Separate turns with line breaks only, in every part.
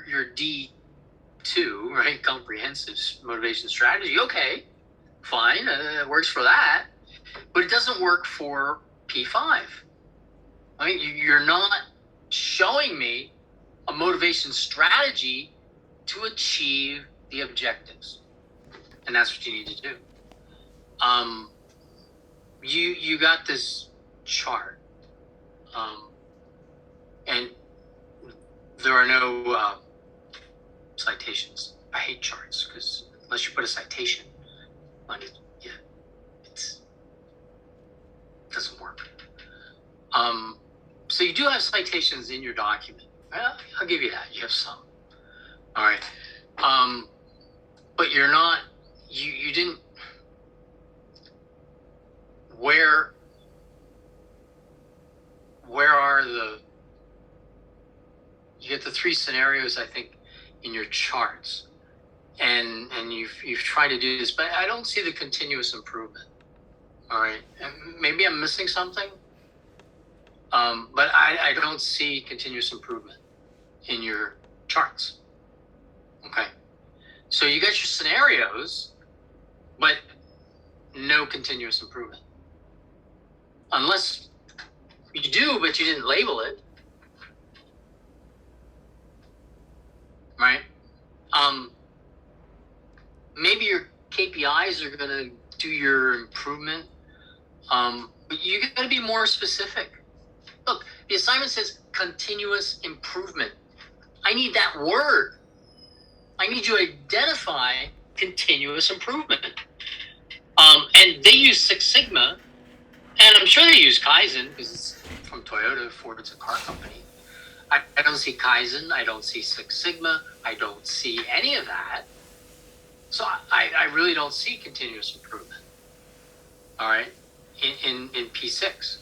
your D2, right? Comprehensive motivation strategy. Okay, fine, it works for that, but it doesn't work for P5. Right? You're not showing me a motivation strategy to achieve the objectives, and that's what you need to do. You got this chart, and there are no citations. I hate charts because unless you put a citation on it, yeah, it doesn't work. So you do have citations in your document. I'll give you that. You have some. All right. But you're not. You didn't. Where are the? You get the three scenarios, I think, in your charts, and you've tried to do this, but I don't see the continuous improvement. All right, and maybe I'm missing something, but I don't see continuous improvement in your charts. Okay, so you got your scenarios, but no continuous improvement, unless you do, but you didn't label it. Right? Maybe your KPIs are going to do your improvement, but you got to be more specific. Look, the assignment says continuous improvement. I need that word. I need you to identify continuous improvement. And they use Six Sigma, and I'm sure they use Kaizen because it's from Toyota. Ford's a car company. I don't see Kaizen. I don't see Six Sigma. I don't see any of that. So I really don't see continuous improvement. All right, in P6.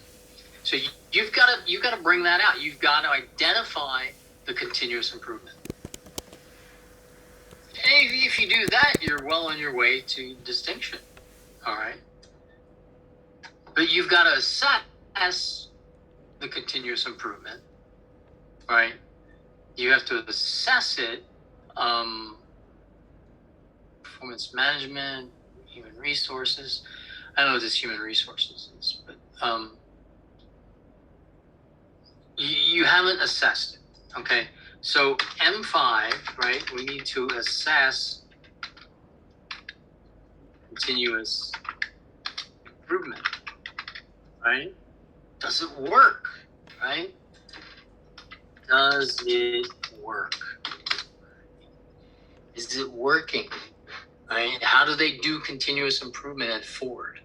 So you've got to bring that out. You've got to identify the continuous improvement. And if you do that, you're well on your way to distinction. All right, but you've got to assess the continuous improvement. Right? You have to assess it. Performance management, human resources. I don't know what this human resources is, but you haven't assessed it. Okay, so M5, right? We need to assess continuous improvement. Right? Does it work? Right? Does it work? Is it working? Right? How do they do continuous improvement at Ford?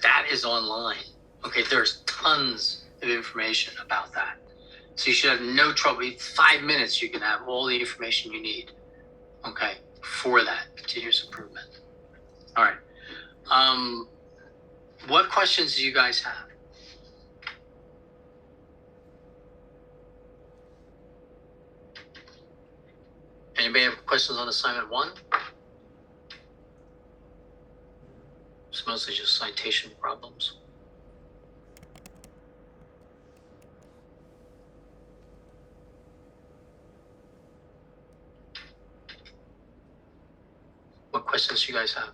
That is online. Okay, there's tons of information about that. So you should have no trouble. In 5 minutes, you can have all the information you need, okay, for that continuous improvement. All right. What questions do you guys have? Anybody have questions on assignment 1? It's mostly just citation problems. What questions do you guys have?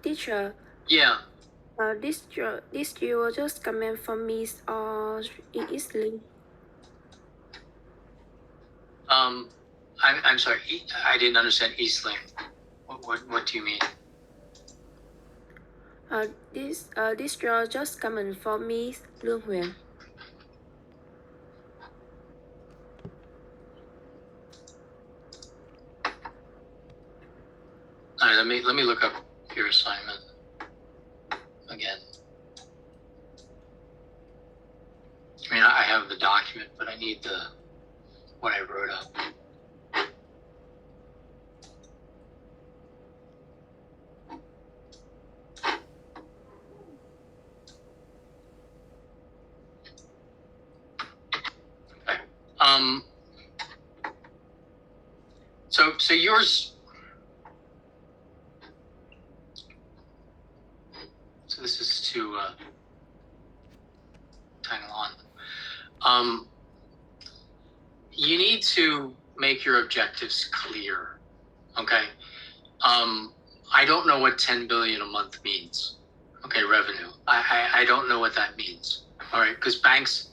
Teacher.
Yeah.
This you will just comment from me or easily.
I'm sorry. I didn't understand Eastling. What do you mean?
This draw just comment for me, Lương Huyền.
All right, let me look up your assignment again. I mean, I have the document, but I need what I wrote up. Okay. So yours. So this is to Taiwan. You need to make your objectives clear. Okay. I don't know what 10 billion a month means. Okay, revenue. I don't know what that means. All right, because banks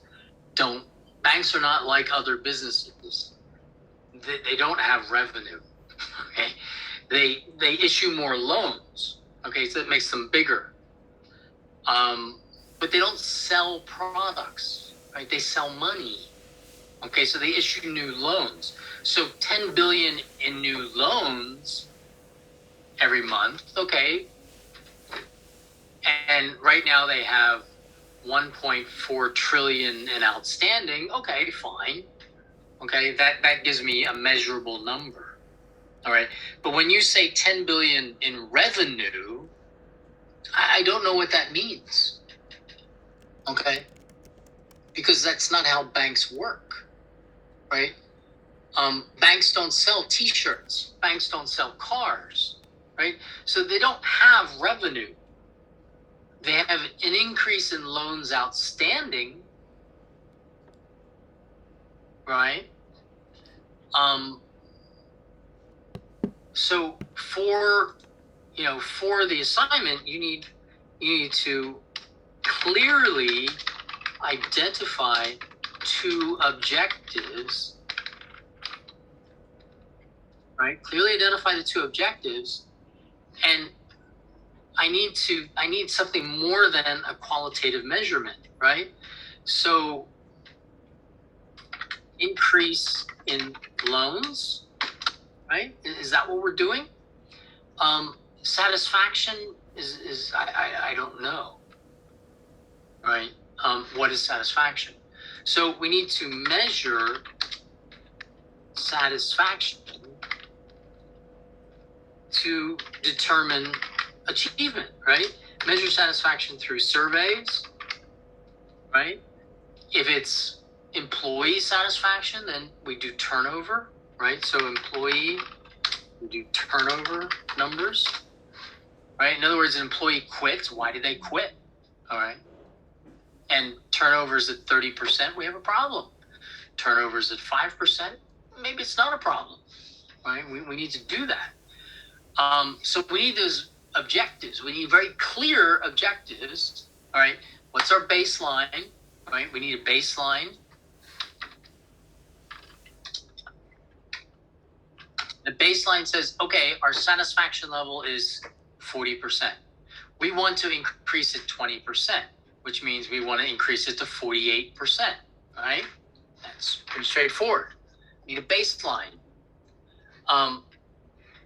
are not like other businesses. They don't have revenue. Okay, they issue more loans. Okay, so that makes them bigger. But they don't sell products. Right? They sell money. Okay, so they issue new loans. So 10 billion in new loans every month. Okay. And right now they have 1.4 trillion in outstanding. Okay, fine. Okay, that gives me a measurable number. All right. But when you say 10 billion in revenue, I don't know what that means. Okay. Because that's not how banks work. Right? Banks don't sell t-shirts. Banks don't sell cars. Right? So they don't have revenue. They have an increase in loans outstanding, right? So for the assignment, you need to clearly identify 2 objectives, right? Clearly identify the 2 objectives, and I need something more than a qualitative measurement, right? So increase in loans, right? Is that what we're doing? Satisfaction is I don't know, right? What is satisfaction? So we need to measure satisfaction to determine achievement, right? Measure satisfaction through surveys, right? If it's employee satisfaction, then we do turnover, right? So employee, we do turnover numbers, right? In other words, an employee quits. Why did they quit? All right. And turnovers at 30%, we have a problem. Turnovers at 5%, maybe it's not a problem, right? We need to do that. So we need those objectives. We need very clear objectives. All right. What's our baseline? Right. We need a baseline. The baseline says, okay, our satisfaction level is 40%. We want to increase it 20%, which means we want to increase it to 48%. Right. That's pretty straightforward. We need a baseline.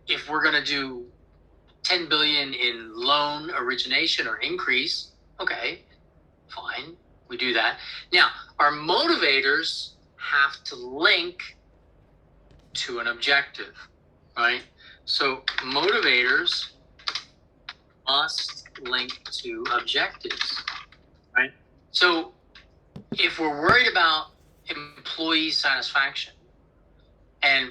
If we're going to do 10 billion in loan origination or increase, okay, fine, we do that. Now, our motivators have to link to an objective, right? So motivators must link to objectives, right? So if we're worried about employee satisfaction, and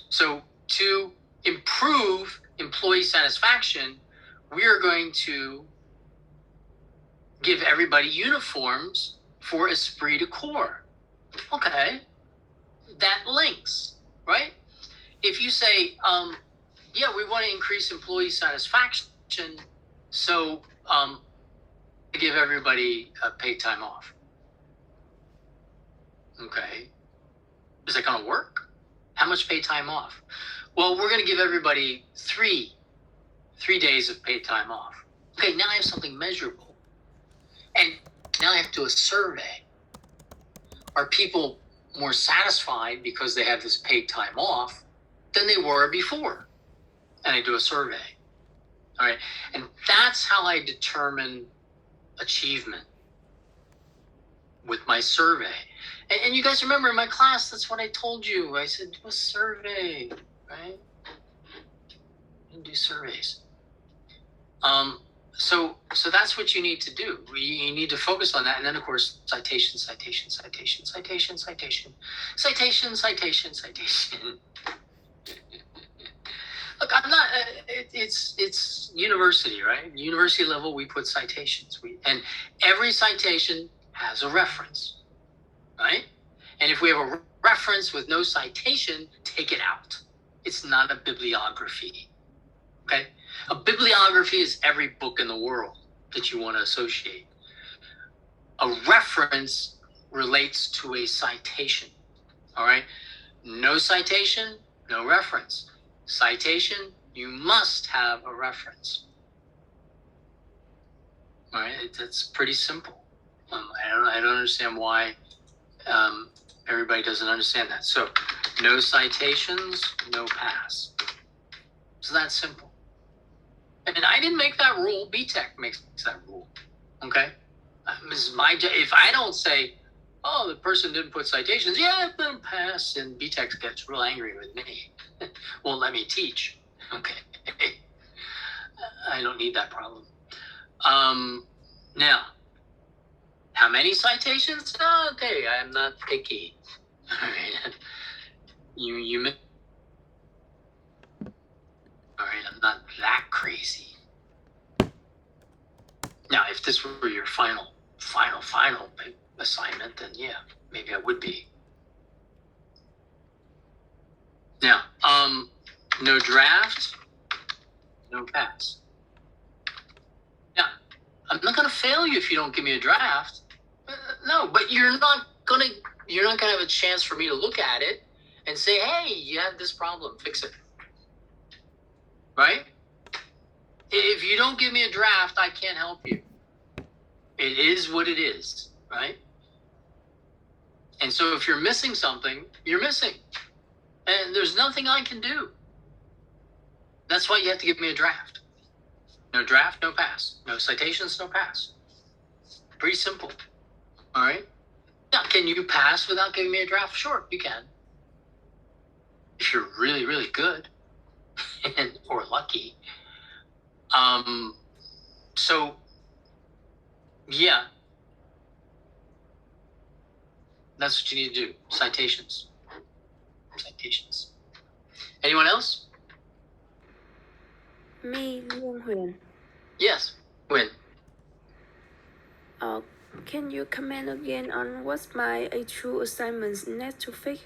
so to improve employee satisfaction, we are going to give everybody uniforms for esprit de corps. Okay, that links, right? If you say, yeah, we want to increase employee satisfaction, so give everybody paid time off. Okay, is that going to work? How much paid time off? Well, we're going to give everybody three days of paid time off. Okay, now I have something measurable. And now I have to do a survey. Are people more satisfied because they have this paid time off than they were before? And I do a survey. All right, and that's how I determine achievement, with my survey. And you guys remember in my class, that's what I told you. I said, do a survey, right? And do surveys. So that's what you need to do. You need to focus on that. And then, of course, citation, citation, citation, citation, citation, citation, citation, citation. it's university, right? University level, we put citations. And every citation has a reference, right? And if we have a reference with no citation, take it out. It's not a bibliography. Okay? A bibliography is every book in the world that you want to associate. A reference relates to a citation. All right? No citation, no reference. Citation, you must have a reference. All right? That's pretty simple. I don't understand why everybody doesn't understand that. So, no citations, no pass. So that's simple. And I didn't make that rule. BTEC makes that rule. Okay? This is my if I don't say, oh, the person didn't put citations, yeah, let them pass, and BTEC gets real angry with me. Won't let me teach. Okay. I don't need that problem. Now, how many citations? Okay, I'm not picky. All right. You all right, I'm not that crazy. Now, if this were your final assignment, then yeah, maybe I would be. Now, no draft, no pass. Now, I'm not gonna fail you if you don't give me a draft. No, but you're not gonna have a chance for me to look at it and say, hey, you have this problem, fix it. Right? If you don't give me a draft, I can't help you. It is what it is, right? And so if you're missing something, you're missing. And there's nothing I can do. That's why you have to give me a draft. No draft, no pass. No citations, no pass. Pretty simple. All right? Now, can you pass without giving me a draft? Sure, you can. If you're really, really good or lucky. So, yeah. That's what you need to do. Citations. Citations. Anyone else?
Me, Lương Huyền.
Yes. When?
Can you comment again on what's my A2 assignments next to fix?